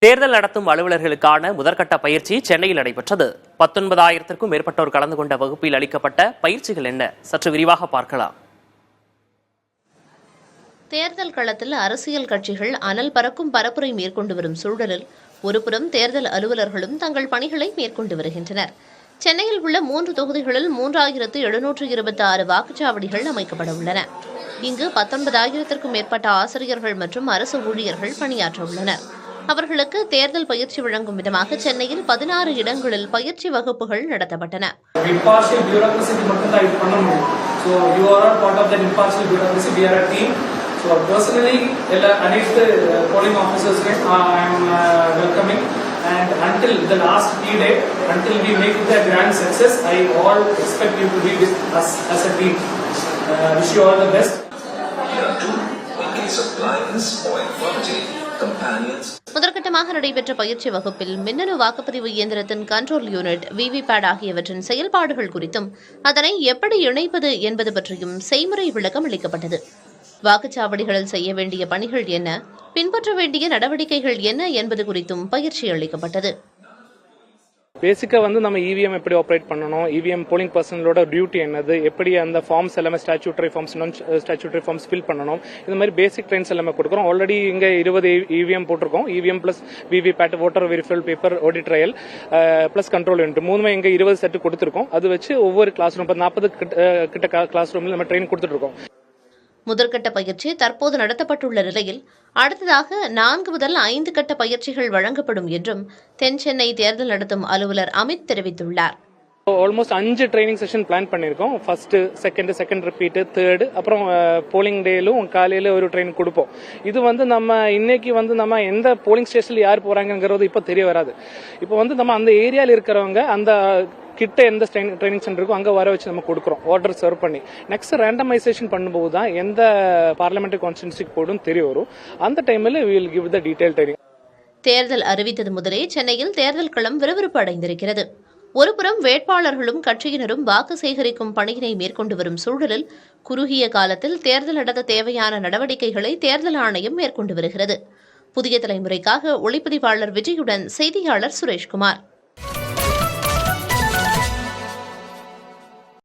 தேர்தல் நடத்தும் அலுவலர்களுக்கான முதற்கட்ட பயிற்சி சென்னையில் நடைபெற்றது. 19,000க்கும் மேற்பட்டோர் கலந்து கொண்ட வகுப்பில் அளிக்கப்பட்ட பயிற்சிகள் என்ன, சற்று விரிவாக பார்க்கலாம். தேர்தல் களத்தில் அரசியல் கட்சிகள் அனல் பறக்கும் பரப்புரை மேற்கொண்டு வரும் சூழலில் ஒருபுறம் தேர்தல் அலுவலர்களும் தங்கள் பணிகளை மேற்கொண்டு வருகின்றனர். சென்னையில் உள்ள 3 தொகுதிகளில் 3,726 வாக்குச்சாவடிகள் அமைக்கப்பட உள்ளன. இங்கு 19,000க்கும் மேற்பட்ட ஆசிரியர்கள் மற்றும் அரசு ஊழியர்கள் பணியாற்ற உள்ளனர். அவர்களுக்கு தேர்தல் பயிற்சி வழங்கும் விதமாக சென்னையில் 16 இடங்களில் பயிற்சி வகுப்புகள் நடத்தப்பட்டன. So personally, against the polling officers, I am welcoming, and until the last day, until we make the grand success, I all expect you to be with us as a team. Wish you all the best. In case of blindness or infirmity, companions. முதற்கட்டமாக நடைபெற்ற பயிற்சி வகுப்பில் மின்னணு வாக்குப்பதிவு இயந்திரத்தின் control unit, VVPAT ஆகியவற்றின் செயல்பாடுகள் குறித்தும் அதனை எப்படி இணைப்பது என்பது பற்றியும் செய்முறை விளக்கம் அளிக்கப்பட்டது. வாக்குச்சாவடிகளில் செய்ய வேண்டிய பணிகள் என்ன, பின்பற்ற வேண்டிய நடவடிக்கைகள் என்ன என்பது குறித்தும் பயிற்சி அளிக்கப்பட்டது. பேசிக்கா நம்ம இவிஎம் எப்படி ஆப்ரேட் பண்ணணும், இவிஎம் போலிங் பர்சனலோட டியூட்டி என்னது, எப்படி அந்த ஃபார்ம்ஸ் எல்லாமே ஸ்டாச்சுட்டரி ஃபார்ம்ஸ், நான் ஸ்டாச்சுட்டரி ஃபார்ம்ஸ் ஃபில் பண்ணணும், இந்த மாதிரி பேசிக் ட்ரெயின்ஸ் எல்லாமே கொடுக்குறோம். ஆல்ரெடி இங்க 20 இவிஎம் போட்டிருக்கோம். EVM plus VVPAT, voter verifiable paper, audit trail plus control unit மூணுமே இங்க 20 செட் கொடுத்திருக்கோம். அது வச்சு ஒவ்வொரு கிளாஸ் ரூம் 40 கிட்ட கிளாஸ் ரூம்ல நம்ம ட்ரெயின் கொடுத்துட்டு இருக்கோம். முதற்கட்ட பயிற்சி தற்போது நடத்தப்பட்டுள்ள நிலையில் அடுத்ததாக 4 முதல் 5 கட்ட பயிற்சிகள் வழங்கப்படும் என்றும் தென் சென்னை தேர்தல் நடத்தும் அலுவலர் அமித் தெரிவித்துள்ளார். ஆல்மோஸ்ட் 5 ட்ரைனிங் செஷன் பிளான் பண்ணிருக்கோம். ஃபர்ஸ்ட், செகண்ட் ரிப்பீட், தேர்ட், அப்புறம் போலிங் டேலும் காலையில ஒரு ட்ரெயின் கொடுப்போம். இது நம்ம இன்னைக்கு நம்ம எந்த போலிங் ஸ்டேஷன்ல யார் போறாங்கிறது இப்ப தெரிய வராது. இப்போ நம்ம அந்த ஏரியால இருக்கிறவங்க அந்த கிட்ட எந்த ட்ரைனிங் சென்டர் இருக்கோ அங்க வர வச்சு நம்ம கொடுக்குறோம், ஆர்டர் சர்வ் பண்ணி. நெக்ஸ்ட் ரேண்டமைசேஷன் பண்ணும்போது தான் எந்த பார்லிமெண்டரி கான்ஸ்டிட்யூன்சிக்கு போடும் தெரிய வரும். அந்த டைம்ல we will give the detailed training. தேர்தல் அறிவித்தது முதலே சென்னையில் தேர்தல் களம் விறுவிறுப்பு அடைந்திருக்கிறது. ஒருபுறம் வேட்பாளர்களும் கட்சியினரும் வாக்கு சேகரிக்கும் பணியினை மேற்கொண்டு வரும் சூழலில் குறுகிய காலத்தில் தேர்தல் நடத்த தேவையான நடவடிக்கைகளை தேர்தல் ஆணையம் மேற்கொண்டு வருகிறது. புதிய தலைமுறைக்காக ஒளிப்பதிவாளர் விஜயுடன் செய்தியாளர் சுரேஷ்குமார்.